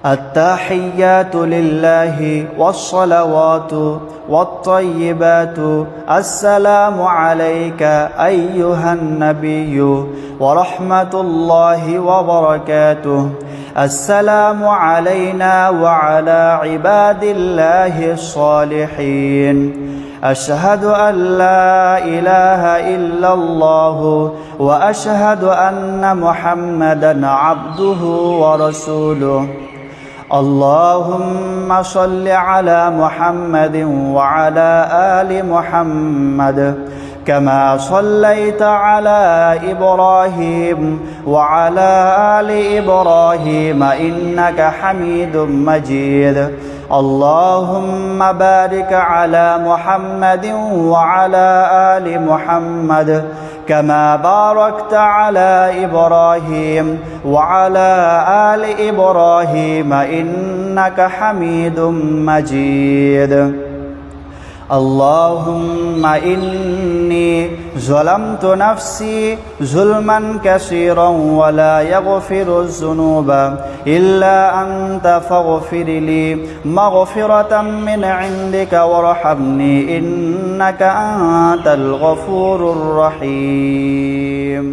التحيات لله والصلوات والطيبات السلام عليك أيها النبي ورحمة الله وبركاته. السلام علينا وعلى عباد الله الصالحين. أشهد أن لا إله إلا الله وأشهد أن محمدا عبده ورسوله. اللهم صل على محمد وعلى آل محمد كما صليت على إبراهيم وعلى آل إبراهيم إنك حميد مجيد. اللهم بارك على محمد وعلى آل محمد كما باركت على إبراهيم وعلى آل إبراهيم إنك حميد مجيد. اللهم إني ظلمت نفسي ظلما كثيرا ولا يغفر الذنوب إلا أنت فاغفر لي مغفرة من عندك وارحمني إنك أنت الغفور الرحيم.